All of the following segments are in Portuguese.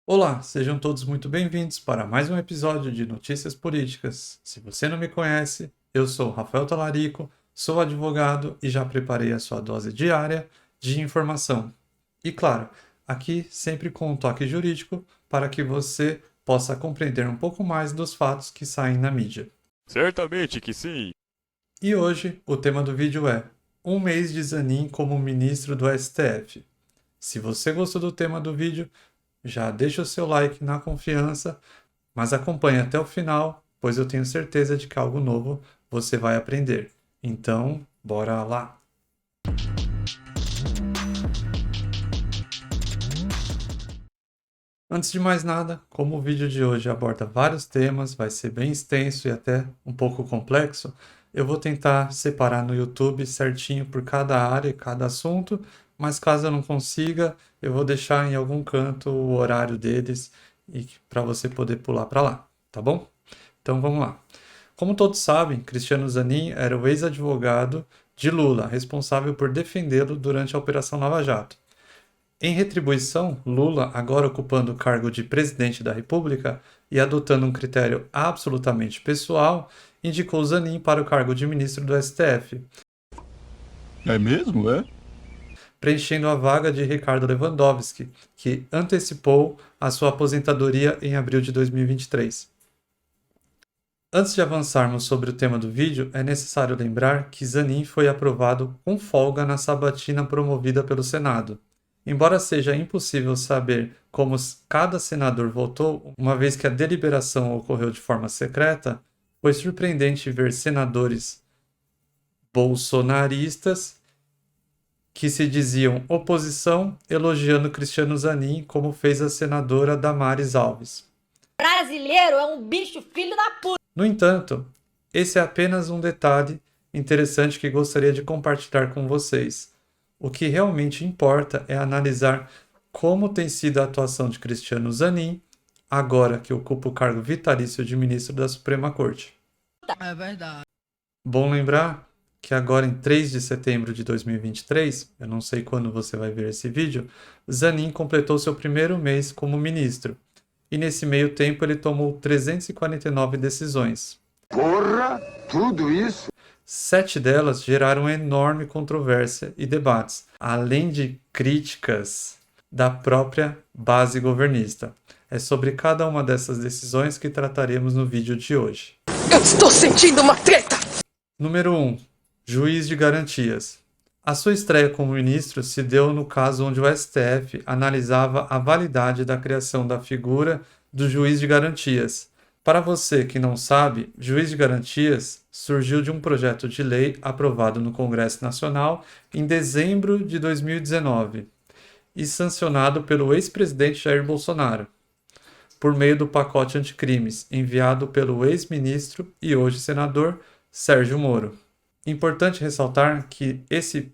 Olá, sejam todos muito bem-vindos para mais um episódio de Notícias Políticas. Se você não me conhece, eu sou Rafael Talarico, sou advogado e já preparei a sua dose diária de informação. E claro, aqui sempre com um toque jurídico para que você possa compreender um pouco mais dos fatos que saem na mídia. Certamente que sim. E hoje o tema do vídeo é Um mês de Zanin como ministro do STF. Se você gostou do tema do vídeo, já deixa o seu like na confiança, mas acompanhe até o final, pois eu tenho certeza de que algo novo você vai aprender. Então, bora lá! Antes de mais nada, como o vídeo de hoje aborda vários temas, vai ser bem extenso e até um pouco complexo, eu vou tentar separar no YouTube certinho por cada área e cada assunto, mas caso eu não consiga, eu vou deixar em algum canto o horário deles e para você poder pular para lá, tá bom? Então vamos lá. Como todos sabem, Cristiano Zanin era o ex-advogado de Lula, responsável por defendê-lo durante a Operação Lava Jato. Em retribuição, Lula, agora ocupando o cargo de presidente da República e adotando um critério absolutamente pessoal, indicou Zanin para o cargo de ministro do STF, É mesmo, é? preenchendo a vaga de Ricardo Lewandowski, que antecipou a sua aposentadoria em abril de 2023. Antes de avançarmos sobre o tema do vídeo, é necessário lembrar que Zanin foi aprovado com folga na sabatina promovida pelo Senado. Embora seja impossível saber como cada senador votou, uma vez que a deliberação ocorreu de forma secreta, foi surpreendente ver senadores bolsonaristas que se diziam oposição elogiando Cristiano Zanin, como fez a senadora Damares Alves. Brasileiro é um bicho filho da puta. No entanto, esse é apenas um detalhe interessante que gostaria de compartilhar com vocês. O que realmente importa é analisar como tem sido a atuação de Cristiano Zanin, agora que ocupa o cargo vitalício de ministro da Suprema Corte. É verdade. Bom lembrar que agora em 3 de setembro de 2023, eu não sei quando você vai ver esse vídeo, Zanin completou seu primeiro mês como ministro. E nesse meio tempo ele tomou 349 decisões. Porra, tudo isso? 7 delas geraram enorme controvérsia e debates, além de críticas da própria base governista. É sobre cada uma dessas decisões que trataremos no vídeo de hoje. Eu estou sentindo uma treta! Número 1. Juiz de garantias. A sua estreia como ministro se deu no caso onde o STF analisava a validade da criação da figura do juiz de garantias. Para você que não sabe, juiz de garantias surgiu de um projeto de lei aprovado no Congresso Nacional em dezembro de 2019 e sancionado pelo ex-presidente Jair Bolsonaro, por meio do pacote anticrimes enviado pelo ex-ministro e hoje senador Sérgio Moro. Importante ressaltar que esse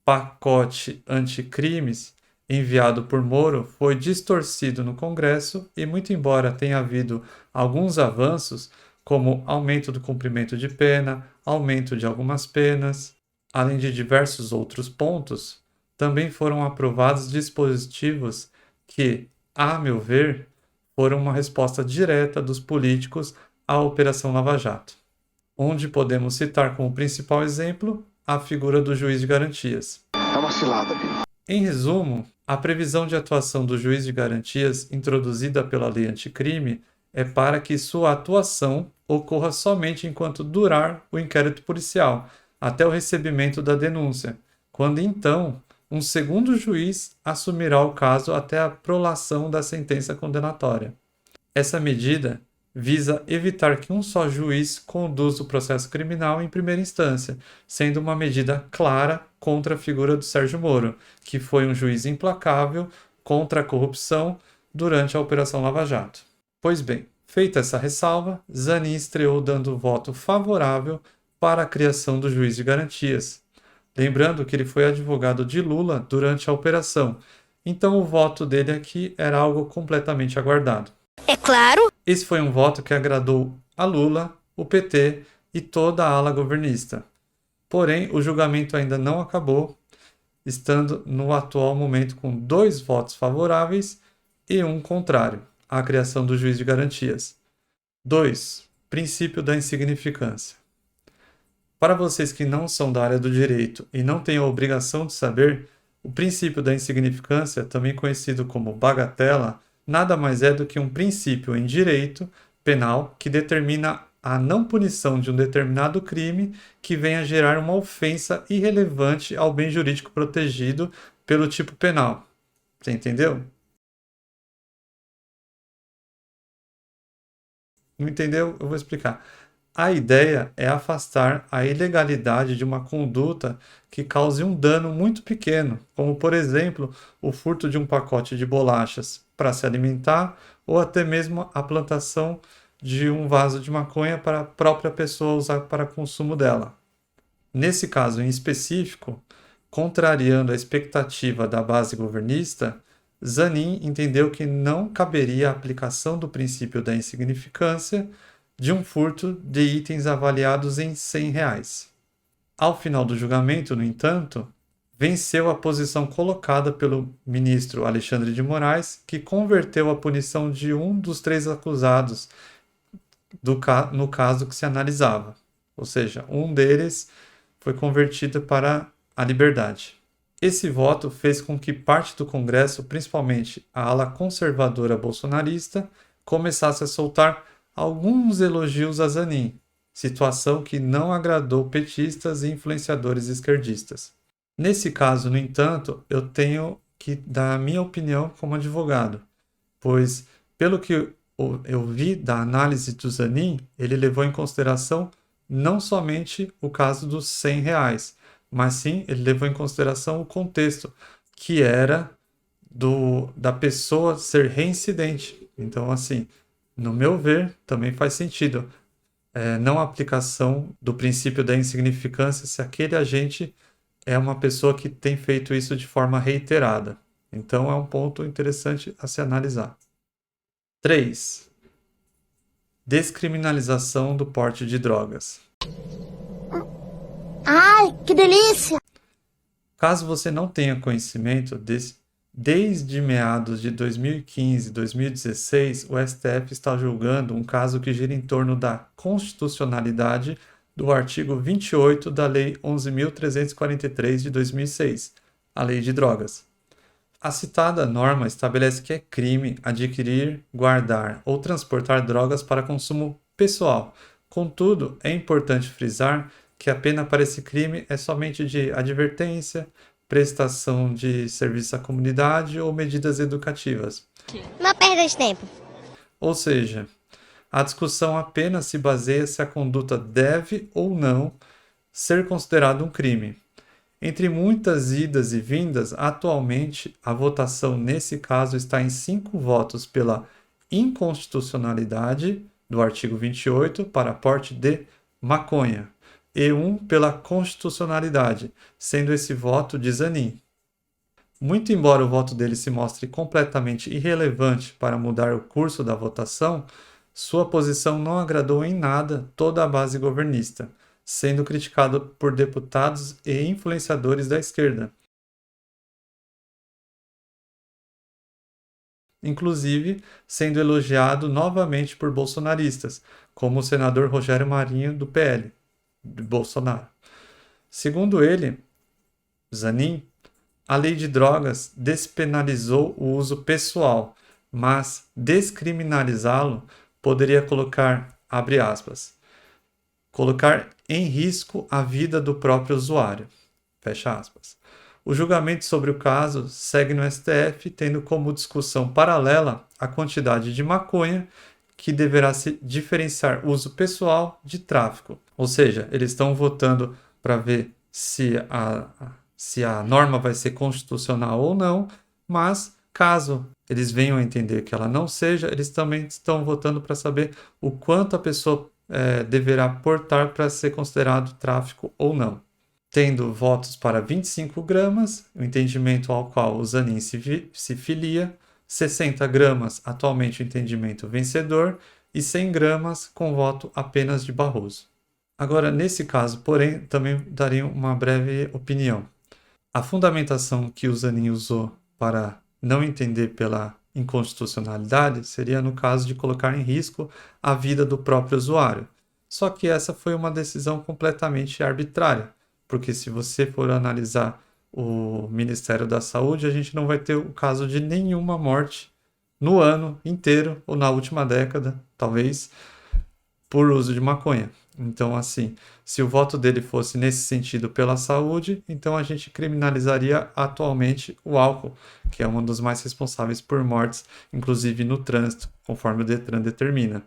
pacote anticrimes enviado por Moro foi distorcido no Congresso e, muito embora tenha havido alguns avanços, como aumento do cumprimento de pena, aumento de algumas penas, além de diversos outros pontos, também foram aprovados dispositivos que, a meu ver, foram uma resposta direta dos políticos à Operação Lava Jato, onde podemos citar como principal exemplo a figura do juiz de garantias. É uma cilada, viu? Em resumo, a previsão de atuação do juiz de garantias introduzida pela lei anticrime é para que sua atuação ocorra somente enquanto durar o inquérito policial, até o recebimento da denúncia, quando então um segundo juiz assumirá o caso até a prolação da sentença condenatória. Essa medida visa evitar que um só juiz conduza o processo criminal em primeira instância, sendo uma medida clara contra a figura do Sérgio Moro, que foi um juiz implacável contra a corrupção durante a Operação Lava Jato. Pois bem, feita essa ressalva, Zanin estreou dando voto favorável para a criação do juiz de garantias. Lembrando que ele foi advogado de Lula durante a operação, então o voto dele aqui era algo completamente aguardado. É claro. Esse foi um voto que agradou a Lula, o PT e toda a ala governista. Porém, o julgamento ainda não acabou, estando no atual momento com 2 votos favoráveis e um contrário, a criação do juiz de garantias. 2. Princípio da insignificância. Para vocês que não são da área do direito e não têm a obrigação de saber, o princípio da insignificância, também conhecido como bagatela, nada mais é do que um princípio em direito penal que determina a não punição de um determinado crime que venha gerar uma ofensa irrelevante ao bem jurídico protegido pelo tipo penal. Você entendeu? Não entendeu? Eu vou explicar. A ideia é afastar a ilegalidade de uma conduta que cause um dano muito pequeno, como, por exemplo, o furto de um pacote de bolachas para se alimentar ou até mesmo a plantação de um vaso de maconha para a própria pessoa usar para consumo dela. Nesse caso em específico, contrariando a expectativa da base governista, Zanin entendeu que não caberia a aplicação do princípio da insignificância de um furto de itens avaliados em R$ 100. Ao final do julgamento, no entanto, venceu a posição colocada pelo ministro Alexandre de Moraes, que converteu a punição de um dos 3 acusados no caso que se analisava. Ou seja, um deles foi convertido para a liberdade. Esse voto fez com que parte do Congresso, principalmente a ala conservadora bolsonarista, começasse a soltar alguns elogios a Zanin, situação que não agradou petistas e influenciadores esquerdistas. Nesse caso, no entanto, eu tenho que dar a minha opinião como advogado, pois, pelo que eu vi da análise do Zanin, ele levou em consideração não somente o caso dos R$ 100, mas sim ele levou em consideração o contexto, que era da pessoa ser reincidente. Então, assim, no meu ver, também faz sentido não a aplicação do princípio da insignificância se aquele agente é uma pessoa que tem feito isso de forma reiterada. Então, é um ponto interessante a se analisar. 3. Descriminalização do porte de drogas. Ai, que delícia! Caso você não tenha conhecimento desde meados de 2015 e 2016, o STF está julgando um caso que gira em torno da constitucionalidade do artigo 28 da Lei 11.343 de 2006, a Lei de Drogas. A citada norma estabelece que é crime adquirir, guardar ou transportar drogas para consumo pessoal. Contudo, é importante frisar que a pena para esse crime é somente de advertência, prestação de serviço à comunidade ou medidas educativas. Não perda de tempo. Ou seja, a discussão apenas se baseia se a conduta deve ou não ser considerada um crime. Entre muitas idas e vindas, atualmente a votação nesse caso está em 5 votos pela inconstitucionalidade do artigo 28 para porte de maconha e 1 pela constitucionalidade, sendo esse voto de Zanin. Muito embora o voto dele se mostre completamente irrelevante para mudar o curso da votação, sua posição não agradou em nada toda a base governista, sendo criticado por deputados e influenciadores da esquerda. Inclusive, sendo elogiado novamente por bolsonaristas, como o senador Rogério Marinho, do PL, de Bolsonaro. Segundo ele, Zanin, a lei de drogas despenalizou o uso pessoal, mas descriminalizá-lo poderia colocar, abre aspas, colocar em risco a vida do próprio usuário, fecha aspas. O julgamento sobre o caso segue no STF, tendo como discussão paralela a quantidade de maconha que deverá se diferenciar uso pessoal de tráfico. Ou seja, eles estão votando para ver se a norma vai ser constitucional ou não, mas caso eles venham a entender que ela não seja, eles também estão votando para saber o quanto a pessoa deverá portar para ser considerado tráfico ou não. Tendo votos para 25 gramas, o entendimento ao qual o Zanin se filia, 60 gramas, atualmente o entendimento vencedor, e 100 gramas com voto apenas de Barroso. Agora, nesse caso, porém, também daria uma breve opinião. A fundamentação que o Zanin usou para não entender pela inconstitucionalidade seria no caso de colocar em risco a vida do próprio usuário. Só que essa foi uma decisão completamente arbitrária, porque se você for analisar o Ministério da Saúde, a gente não vai ter o caso de nenhuma morte no ano inteiro ou na última década, talvez, por uso de maconha. Então, assim, se o voto dele fosse nesse sentido pela saúde, então a gente criminalizaria atualmente o álcool, que é um dos mais responsáveis por mortes, inclusive no trânsito, conforme o Detran determina.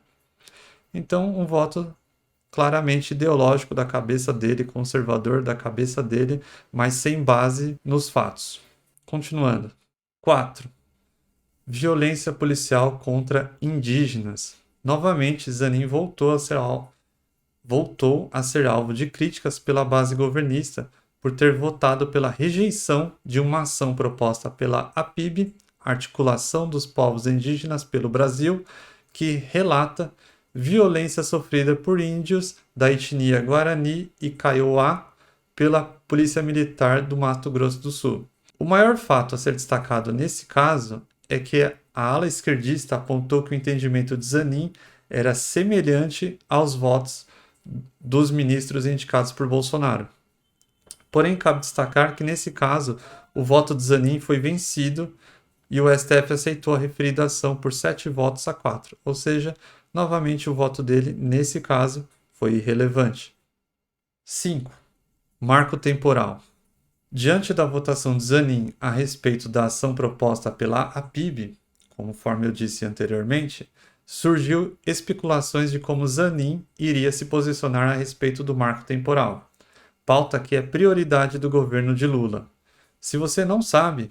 Então, um voto claramente ideológico da cabeça dele, conservador da cabeça dele, mas sem base nos fatos. Continuando. 4. Violência policial contra indígenas. Novamente, Zanin voltou a ser alvo de críticas pela base governista por ter votado pela rejeição de uma ação proposta pela APIB, Articulação dos Povos Indígenas pelo Brasil, que relata violência sofrida por índios da etnia Guarani e Kaiowá pela Polícia Militar do Mato Grosso do Sul. O maior fato a ser destacado nesse caso é que a ala esquerdista apontou que o entendimento de Zanin era semelhante aos votos dos ministros indicados por Bolsonaro. Porém, cabe destacar que nesse caso o voto de Zanin foi vencido e o STF aceitou a referida ação por 7 votos a 4, ou seja, novamente o voto dele, nesse caso, foi irrelevante. 5. Marco temporal. Diante da votação de Zanin a respeito da ação proposta pela APIB, conforme eu disse anteriormente, surgiu especulações de como Zanin iria se posicionar a respeito do marco temporal, pauta que é prioridade do governo de Lula. Se você não sabe,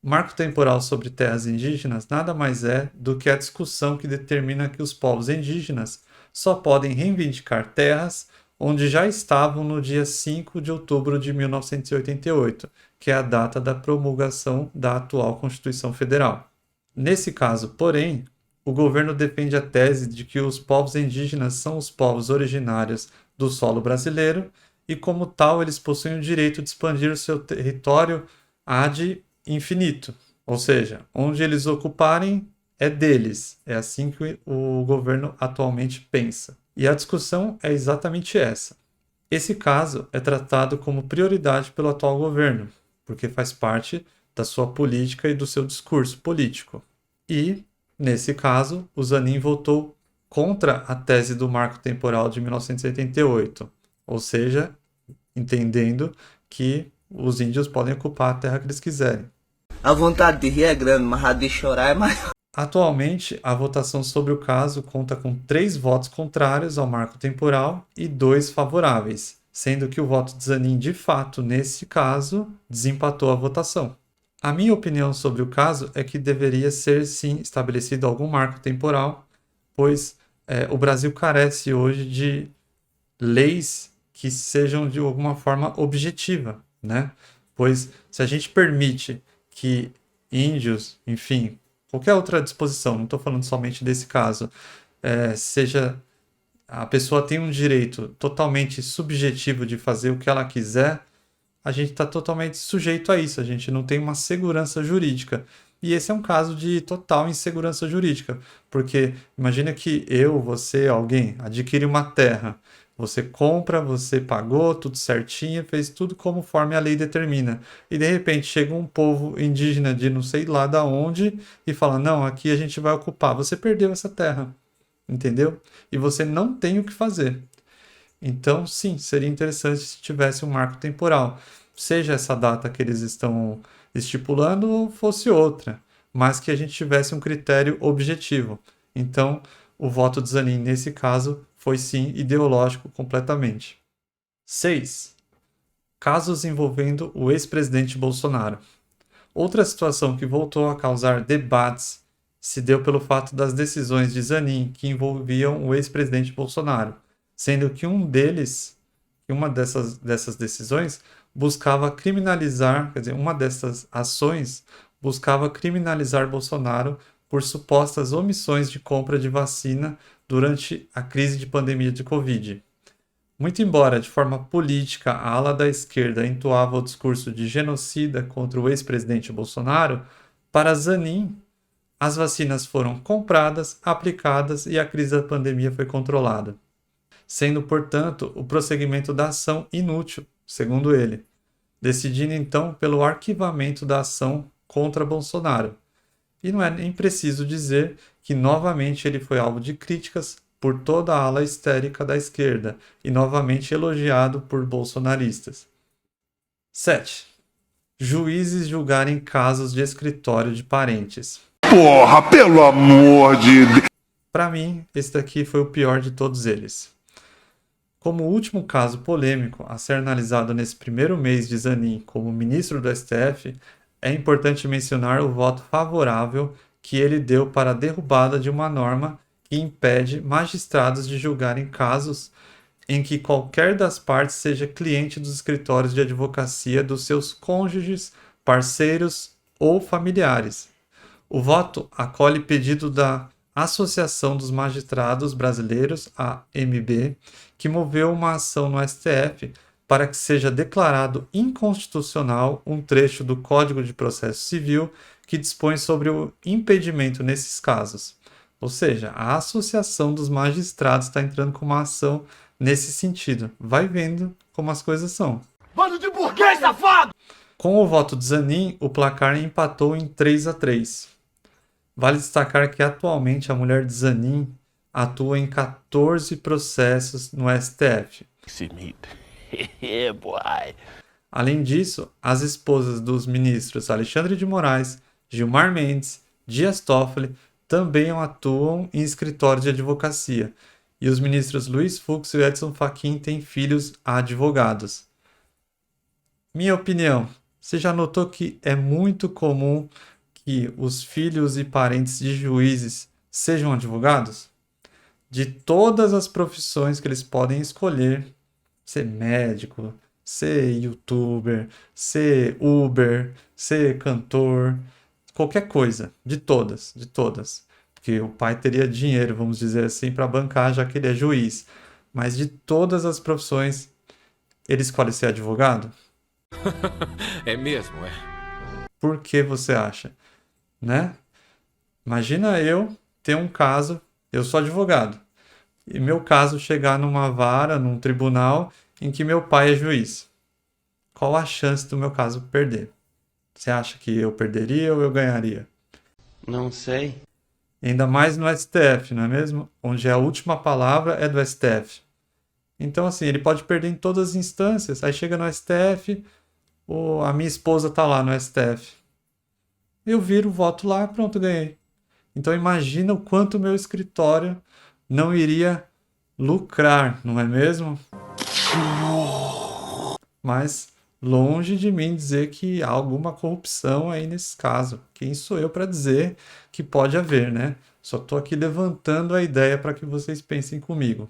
marco temporal sobre terras indígenas nada mais é do que a discussão que determina que os povos indígenas só podem reivindicar terras onde já estavam no dia 5 de outubro de 1988, que é a data da promulgação da atual Constituição Federal. Nesse caso, porém, o governo defende a tese de que os povos indígenas são os povos originários do solo brasileiro e, como tal, eles possuem o direito de expandir o seu território ad infinito. Ou seja, onde eles ocuparem é deles. É assim que o governo atualmente pensa. E a discussão é exatamente essa. Esse caso é tratado como prioridade pelo atual governo, porque faz parte da sua política e do seu discurso político. E, nesse caso, o Zanin votou contra a tese do marco temporal de 1988, ou seja, entendendo que os índios podem ocupar a terra que eles quiserem. A vontade de rir é grande, mas a de chorar é maior. Atualmente, a votação sobre o caso conta com 3 votos contrários ao marco temporal e 2 favoráveis, sendo que o voto de Zanin, de fato, nesse caso, desempatou a votação. A minha opinião sobre o caso é que deveria ser, sim, estabelecido algum marco temporal, pois o Brasil carece hoje de leis que sejam de alguma forma objetiva, né? Pois se a gente permite que índios, enfim, qualquer outra disposição, não estou falando somente desse caso, seja a pessoa tem um direito totalmente subjetivo de fazer o que ela quiser, a gente está totalmente sujeito a isso, a gente não tem uma segurança jurídica. E esse é um caso de total insegurança jurídica, porque imagina que você, alguém, adquire uma terra, você compra, você pagou tudo certinho, fez tudo conforme a lei determina. E de repente chega um povo indígena de não sei lá da onde e fala, não, aqui a gente vai ocupar. Você perdeu essa terra, entendeu? E você não tem o que fazer. Então, sim, seria interessante se tivesse um marco temporal. Seja essa data que eles estão estipulando ou fosse outra, mas que a gente tivesse um critério objetivo. Então, o voto de Zanin, nesse caso, foi sim ideológico completamente. 6. Casos envolvendo o ex-presidente Bolsonaro. Outra situação que voltou a causar debates se deu pelo fato das decisões de Zanin que envolviam o ex-presidente Bolsonaro, sendo que uma dessas decisões buscava criminalizar, quer dizer, uma dessas ações buscava criminalizar Bolsonaro por supostas omissões de compra de vacina durante a crise de pandemia de Covid. Muito embora, de forma política, a ala da esquerda entoava o discurso de genocida contra o ex-presidente Bolsonaro, para Zanin, As vacinas foram compradas, aplicadas e a crise da pandemia foi controlada, sendo, portanto, o prosseguimento da ação inútil, segundo ele, decidindo então pelo arquivamento da ação contra Bolsonaro. E não é nem preciso dizer que novamente ele foi alvo de críticas por toda a ala histérica da esquerda e novamente elogiado por bolsonaristas. 7. Juízes julgarem casos de escritório de parentes. Porra, pelo amor de Deus. Para mim, esse daqui foi o pior de todos eles. Como último caso polêmico a ser analisado nesse primeiro mês de Zanin como ministro do STF, é importante mencionar o voto favorável que ele deu para a derrubada de uma norma que impede magistrados de julgarem casos em que qualquer das partes seja cliente dos escritórios de advocacia dos seus cônjuges, parceiros ou familiares. O voto acolhe pedido da Associação dos Magistrados Brasileiros, AMB, que moveu uma ação no STF para que seja declarado inconstitucional um trecho do Código de Processo Civil que dispõe sobre o impedimento nesses casos. Ou seja, a Associação dos Magistrados está entrando com uma ação nesse sentido. Vai vendo como as coisas são. Bando de burguês, safado! Com o voto de Zanin, o placar empatou em 3-3. Vale destacar que atualmente a mulher de Zanin atua em 14 processos no STF. Além disso, as esposas dos ministros Alexandre de Moraes, Gilmar Mendes, Dias Toffoli também atuam em escritórios de advocacia. E os ministros Luiz Fux e Edson Fachin têm filhos advogados. Minha opinião, você já notou que é muito comum que os filhos e parentes de juízes sejam advogados? De todas as profissões que eles podem escolher, ser médico, ser youtuber, ser Uber, ser cantor, qualquer coisa, de todas. Porque o pai teria dinheiro, vamos dizer assim, para bancar, já que ele é juiz. Mas de todas as profissões, ele escolhe ser advogado? É mesmo, é? Por que você acha? Né? Imagina eu ter um caso, eu sou advogado, e meu caso chegar numa vara, num tribunal, em que meu pai é juiz. Qual a chance do meu caso perder? Você acha que eu perderia ou eu ganharia? Não sei. Ainda mais no STF, não é mesmo? Onde a última palavra é do STF. Então, assim, ele pode perder em todas as instâncias. Aí chega no STF, a minha esposa tá lá no STF. Eu viro, voto lá, pronto, ganhei. Então, imagina o quanto o meu escritório não iria lucrar, não é mesmo? Mas longe de mim dizer que há alguma corrupção aí nesse caso. Quem sou eu para dizer que pode haver, né? Só estou aqui levantando a ideia para que vocês pensem comigo.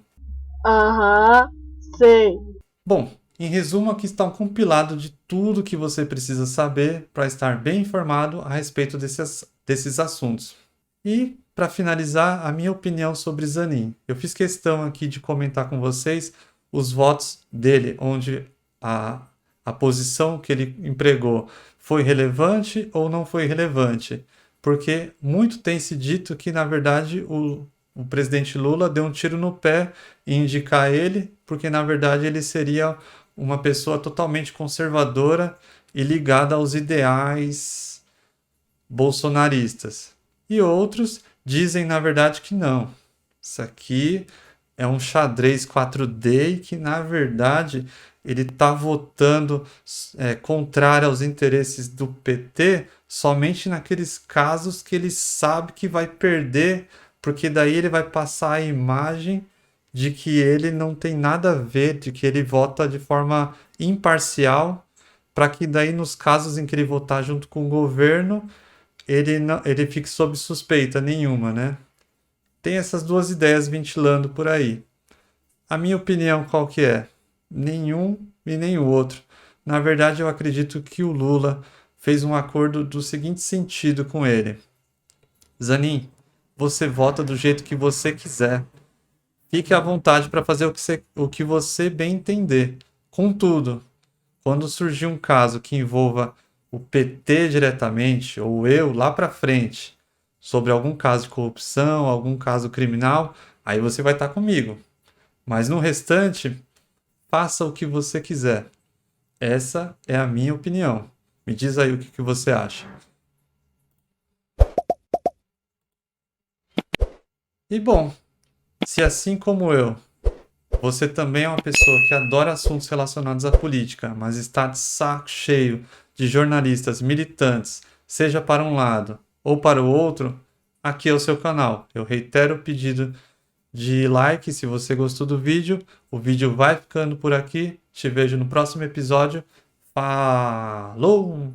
Aham, sei. Bom, em resumo, aqui está um compilado de tudo que você precisa saber para estar bem informado a respeito desses assuntos. E, para finalizar, a minha opinião sobre Zanin. Eu fiz questão aqui de comentar com vocês os votos dele, onde a posição que ele empregou foi relevante ou não foi relevante. Porque muito tem se dito que, na verdade, o presidente Lula deu um tiro no pé em indicar ele, porque, na verdade, ele seria uma pessoa totalmente conservadora e ligada aos ideais bolsonaristas. E outros dizem, na verdade, que não. Isso aqui é um xadrez 4D e que, na verdade, ele está votando contrário aos interesses do PT somente naqueles casos que ele sabe que vai perder, porque daí ele vai passar a imagem de que ele não tem nada a ver, de que ele vota de forma imparcial, para que daí nos casos em que ele votar junto com o governo, ele fique sob suspeita nenhuma, né? Tem essas duas ideias ventilando por aí. A minha opinião qual que é? Nenhum e nem o outro. Na verdade, eu acredito que o Lula fez um acordo do seguinte sentido com ele. Zanin, você vota do jeito que você quiser. Fique à vontade para fazer o que você bem entender. Contudo, quando surgir um caso que envolva o PT diretamente, ou eu lá para frente, sobre algum caso de corrupção, algum caso criminal, aí você vai estar comigo. Mas no restante, faça o que você quiser. Essa é a minha opinião. Me diz aí o que você acha. E bom, se assim como eu, você também é uma pessoa que adora assuntos relacionados à política, mas está de saco cheio de jornalistas militantes, seja para um lado ou para o outro, aqui é o seu canal. Eu reitero o pedido de like se você gostou do vídeo. O vídeo vai ficando por aqui. Te vejo no próximo episódio. Falou!